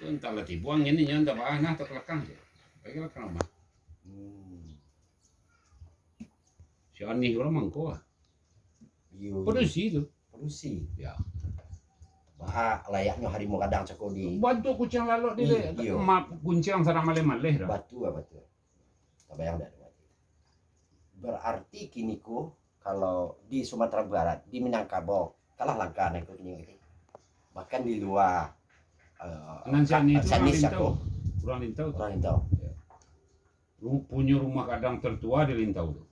entahlah dibuang ini nya entah bahan atau kelakang je. Bagi kelakang mah. Si Ani orang mangko ah. Produksi itu. Produksi. Ya. Bah layaknya harimau kadang cako di Bantu kucing lalu di map kuncang sarang maleh-maleh dah. Batu. Tak bayang dah. Berarti kini ku kalau di Sumatera Barat, di Minangkabau, kalah langka nih kini. Bahkan di luar Nansiani itu orang Lintau. Ya. Punya rumah kadang tertua di Lintau tuh.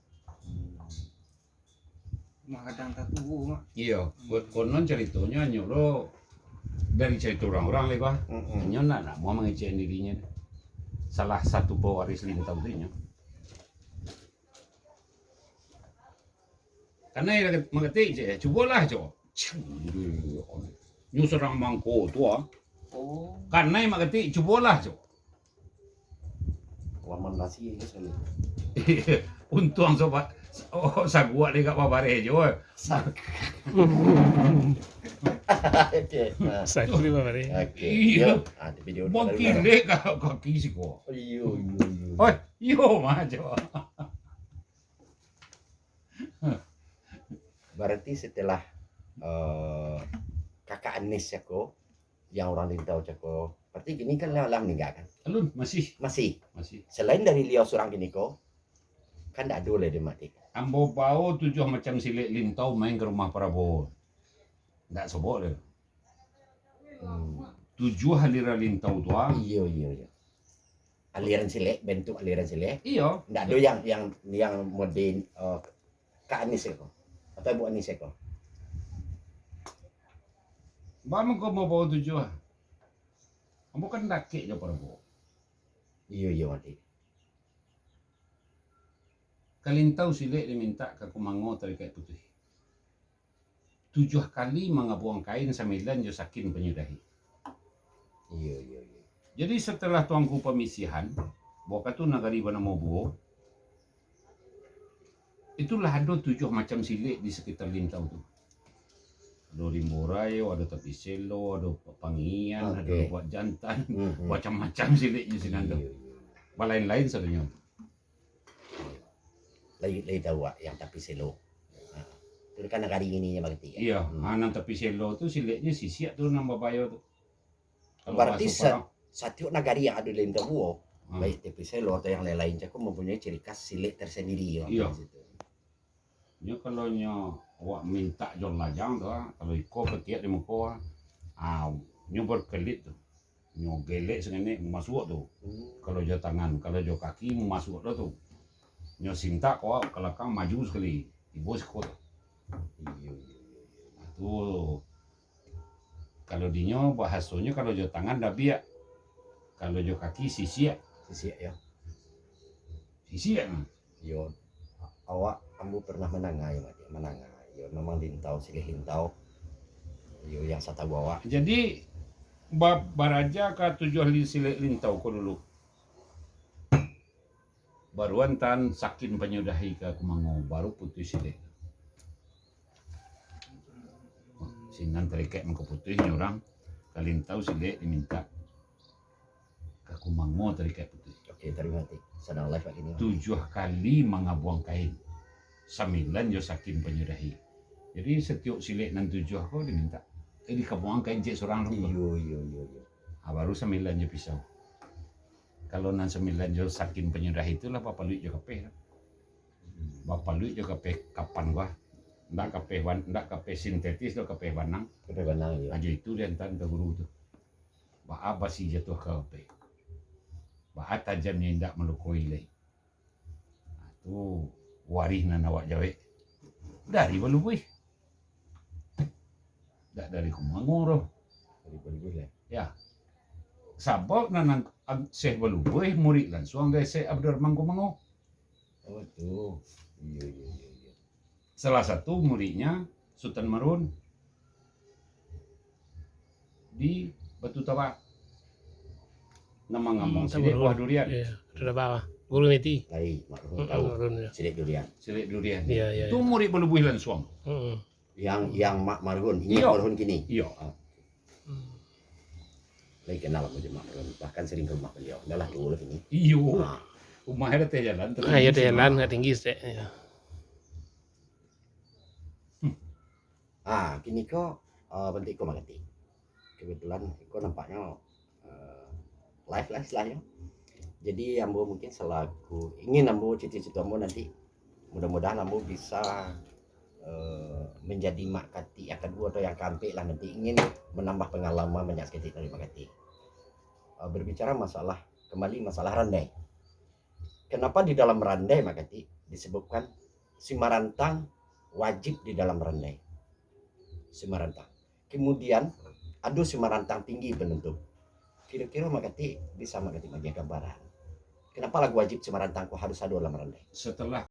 Rumah kadang tertua. Iya, buat konon ceritanya nyuruh dari cerita orang-orang lebar. Nyona nak mau mengecek dirinya. Salah satu pewaris Lintau itu nya. Karena yang mengerti je, cobalah coba. Nyu serang mangko tua. Oh. Karena yang mengerti, cobalah coba. Waman nasi itu sekali. Untung sobat. Oh, sagua dekat babare jo. Oke. Sakit di babare. Oke. Iya. Ada video. Mungkin dek kaki sih kok. Iya. Oh, yo mah jo. Berarti setelah kakak Anis Cako yang orang Lintau Cako, berarti gini kan lah meninggal kan? Alun masih. Selain dari Liau Surang gini ko, kan tak ada dia mati. Ambo bau 7 macam silik Lintau main ke rumah Prabowo. Ndak sobok deh. 7 aliran Lintau tua. Iya. Aliran silek, bentuk aliran silek. Iya. Ndak ada yang modern Kak Anis Cako atau Ibu Anis Cako. Bama ko mau bawa 7. Ambo kan dakik je Prabowo. Iya mati. Kalintau silik diminta ke Kumango terikat putih. 7 kali mengabuang kain 9 jo sakin penyudahi. Iya. Jadi setelah tuangku pemisihan, boka tu nagari bana mobo. Itulah ada 7 macam silik di sekitar Lintau tu. Ada rimborayo, ada tapiselo, ada pangian, ada buat jantan, macam-macam silik di sini ada. Lain-lain sebenarnya. Lagi tahu yang tapiselo. Itu kan negari ini ya berarti. Iya, anak tapiselo tu siliknya sisiak tu nambah bayo tu. Berarti satu negari yang ada di Lintau, baik tapiselo atau yang lain-lain cakap mempunyai ciri khas silik tersendiri. Iya. Nya kalau awak minta jol lajang tu, kalau iko ketiak di muka, nyo berkelit tu, nyo gelek sengene masuk tu. Kalau jo tangan, kalau jo kaki masuk tu. Nyo sinta kau kelakang maju sekali, ibu sekot. Tu kalau dinyo bahasanya kalau jo tangan dah biak, kalau jo kaki sisiak. Ya. Sisiak. Yo, awak kamu pernah menangai yo memang Lintau silih Lintau yo yang saya tahu awak. Jadi baraja ke 7 silik Lintau ko dulu. Baruan tan sakin penyudahi ke Kumango baru putih silik. Sinan terikat muka putihnya orang ke Lintau silik diminta ke Kumango terikat putih. Oke, terima kasih. Sedang live ini. 7 kali mengabuang kain. 9 jo sakin penyudahi. Jadi setiap silik nan 7 aku diminta. Dikabuang kain cek seorang dulu. Iya. Baru 9 jo pisau. Kalau nan 9 jo sakin penyudahi itulah Bapak Luit jo kapeh. Bapak Luit jo kapeh kapan gua. Ndak kapeh sintetis do kapeh banang. Kapeh banang ya. Aja itu dia entan ke guru tu. Ba apa sih jatuh ke kapeh. Ba tajamnya ndak melukoi leh. Tu warih nan awak jawe. Dari Balubui. Ndak dari Kumango roh. Dari Balubui lah. Ya. Sabab nan Syekh Balubui murid langsung dari Syekh Abdurrahman Kumango. Oh tu. Iya. Salah satu muridnya Sultan Marun di Batu Tabak. Nama ngomong silik buah durian. Iya, sudah bawah. Guru meti. Baik, maklum tahu. Silik durian. Silik durian. Iya. Itu murid Balubui langsung. Yang Mak Marhun, Iya. Marhun kini. Iya. lagi kenal sama jemaah bahkan sering ke rumah beliau. Adalah dulu ini. Iyo. Nah, Rumahnya ada teh jalan. Ah, ya deh lan nggak tinggi sih. Ya. kini kok bentik kok mengerti. Kebetulan kok nampaknya live lah istilahnya. Jadi ambo mungkin selaku ingin ambo cita-cita ambo nanti mudah-mudahan ambo bisa menjadi mak kati yang kedua atau yang kampe lah nanti ingin menambah pengalaman banyak sekali dari mak kati. Berbicara kembali masalah randai. Kenapa di dalam randai mak kati disebutkan simarantang wajib di dalam randai. Simarantang. Kemudian ada simarantang tinggi penentu. Kira-kira mak kati bisa mak kati bagi gambaran. Kenapa lagu wajib simarantang kok harus ada dalam randai? Setelah